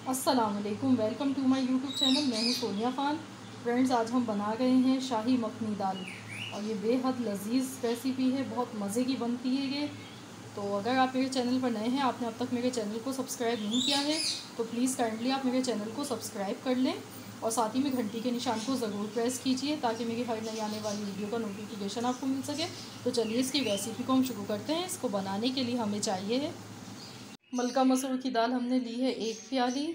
अस्सलाम वालेकुम, welcome to my YouTube channel. मैं हूँ सोनिया ख़ान। फ्रेंड्स, आज हम बना रहे हैं शाही मखनी दाल और ये बेहद लजीज रेसिपी है, बहुत मज़े की बनती है ये। तो अगर आप मेरे चैनल पर नए हैं, आपने अब तक मेरे चैनल को सब्सक्राइब नहीं किया है तो प्लीज़ काइंडली आप मेरे चैनल को सब्सक्राइब कर लें और साथ ही में घंटी के निशान को ज़रूर प्रेस कीजिए ताकि मेरी हर नई आने वाली वीडियो का नोटिफिकेशन आपको मिल सके। तो चलिए इसकी रेसिपी को हम शुरू करते हैं। इसको बनाने के लिए हमें चाहिए है मलका मसूर की दाल, हमने ली है 1 प्याली।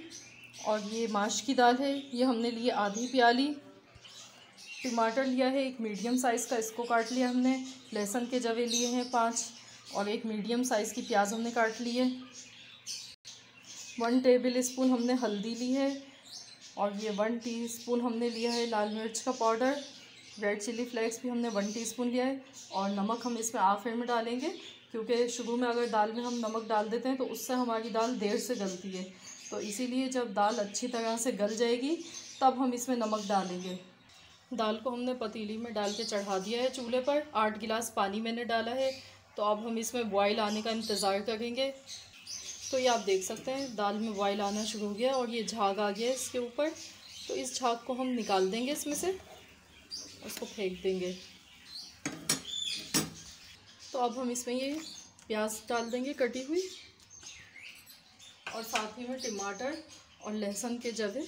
और ये माश की दाल है, ये हमने ली है आधी प्याली। टमाटर लिया है एक मीडियम साइज़ का, इसको काट लिया हमने। लहसुन के जवे लिए हैं 5 और एक मीडियम साइज़ की प्याज हमने काट ली है। 1 टेबल स्पून हमने हल्दी ली है और ये 1 टीस्पून हमने लिया है लाल मिर्च का पाउडर। रेड चिली फ्लेक्स भी हमने 1 टीस्पून लिया है और नमक हम इसमें आखिर में डालेंगे क्योंकि शुरू में अगर दाल में हम नमक डाल देते हैं तो उससे हमारी दाल देर से गलती है। तो इसीलिए जब दाल अच्छी तरह से गल जाएगी तब हम इसमें नमक डालेंगे। दाल को हमने पतीली में डाल के चढ़ा दिया है चूल्हे पर। 8 गिलास पानी मैंने डाला है। तो अब हम इसमें बॉयल आने का इंतज़ार करेंगे। तो ये आप देख सकते हैं दाल में बॉयल आना शुरू हो गया और ये झाग आ गया है इसके ऊपर। तो इस झाग को हम निकाल देंगे इसमें से, उसको फेंक देंगे। तो अब हम इसमें ये प्याज डाल देंगे कटी हुई और साथ ही में टमाटर और लहसुन के जवे।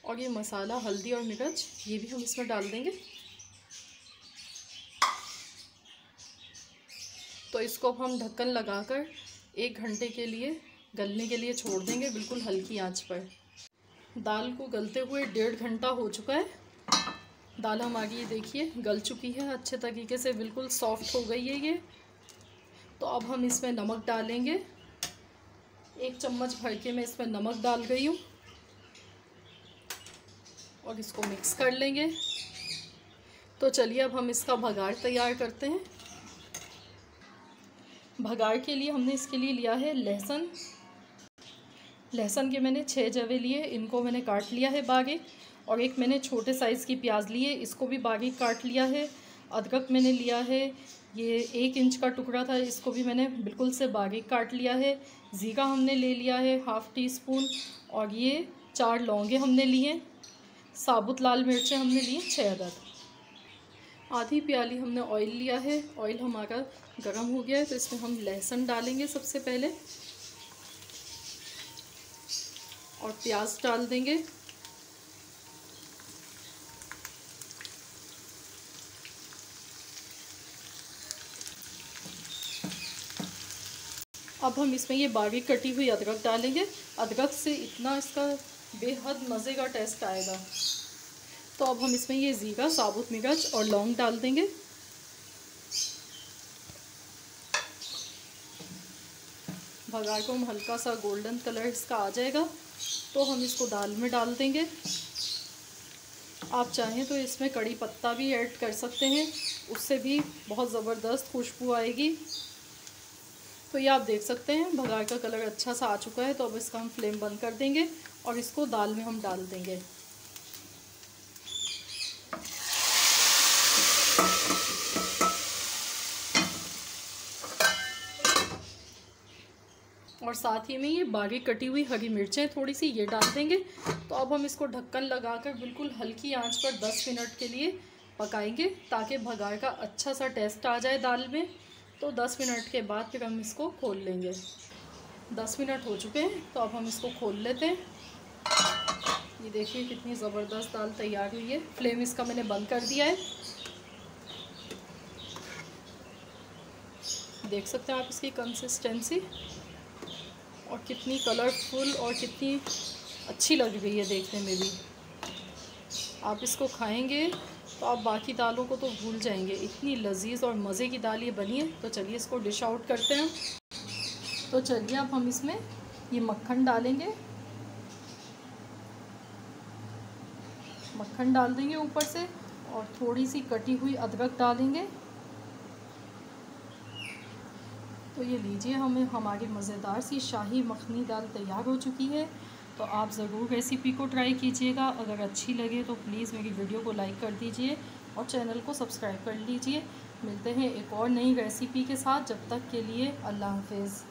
और ये मसाला हल्दी और मिर्च ये भी हम इसमें डाल देंगे। तो इसको अब हम ढक्कन लगाकर 1 घंटे के लिए गलने के लिए छोड़ देंगे, बिल्कुल हल्की आंच पर। दाल को गलते हुए 1.5 घंटा हो चुका है। दाल हमारी ये देखिए गल चुकी है अच्छे तरीके से, बिल्कुल सॉफ्ट हो गई है ये। तो अब हम इसमें नमक डालेंगे। 1 चम्मच भर के मैं इसमें नमक डाल गई हूँ और इसको मिक्स कर लेंगे। तो चलिए अब हम इसका भगार तैयार करते हैं। भगार के लिए हमने इसके लिए लिया है लहसुन। लहसुन के मैंने 6 जवे लिए, इनको मैंने काट लिया है बारीक। और एक मैंने छोटे साइज़ की प्याज ली है, इसको भी बारीक काट लिया है। अदरक मैंने लिया है, ये 1 इंच का टुकड़ा था, इसको भी मैंने बिल्कुल से बारीक काट लिया है। ज़ीरा हमने ले लिया है ½ टीस्पून और ये 4 लौंगे हमने लिए। साबुत लाल मिर्चें हमने ली 6 अदद। आधी प्याली हमने ऑयल लिया है। ऑयल हमारा गर्म हो गया है तो इसमें हम लहसुन डालेंगे सबसे पहले और प्याज डाल देंगे। अब हम इसमें ये बारीक कटी हुई अदरक डालेंगे। अदरक से इतना इसका बेहद मज़े का टेस्ट आएगा। तो अब हम इसमें ये ज़ीरा, साबुत मिर्च और लौंग डाल देंगे। भगार को हम हल्का सा गोल्डन कलर इसका आ जाएगा तो हम इसको दाल में डाल देंगे। आप चाहें तो इसमें कड़ी पत्ता भी ऐड कर सकते हैं, उससे भी बहुत ज़बरदस्त खुशबू आएगी। तो ये आप देख सकते हैं भगार का कलर अच्छा सा आ चुका है। तो अब इसका हम फ्लेम बंद कर देंगे और इसको दाल में हम डाल देंगे। और साथ ही में ये बारीक कटी हुई हरी मिर्चें थोड़ी सी ये डाल देंगे। तो अब हम इसको ढक्कन लगाकर बिल्कुल हल्की आंच पर 10 मिनट के लिए पकाएंगे ताकि भगार का अच्छा सा टेस्ट आ जाए दाल में। तो 10 मिनट के बाद फिर हम इसको खोल लेंगे। 10 मिनट हो चुके हैं तो अब हम इसको खोल लेते हैं। ये देखिए कितनी ज़बरदस्त दाल तैयार हुई है। फ्लेम इसका मैंने बंद कर दिया है। देख सकते हैं आप इसकी कंसिस्टेंसी और कितनी कलरफुल और कितनी अच्छी लग रही है देखने में भी। आप इसको खाएंगे तो आप बाकी दालों को तो भूल जाएंगे, इतनी लजीज और मज़े की दाल ये बनी है। तो चलिए इसको डिश आउट करते हैं। तो चलिए अब हम इसमें ये मक्खन डालेंगे। मक्खन डाल देंगे ऊपर से और थोड़ी सी कटी हुई अदरक डालेंगे। तो ये लीजिए, हमें हमारी मज़ेदार सी शाही मखनी दाल तैयार हो चुकी है। तो आप ज़रूर रेसिपी को ट्राई कीजिएगा। अगर अच्छी लगे तो प्लीज़ मेरी वीडियो को लाइक कर दीजिए और चैनल को सब्सक्राइब कर लीजिए। मिलते हैं एक और नई रेसिपी के साथ। जब तक के लिए अल्लाह हाफिज़।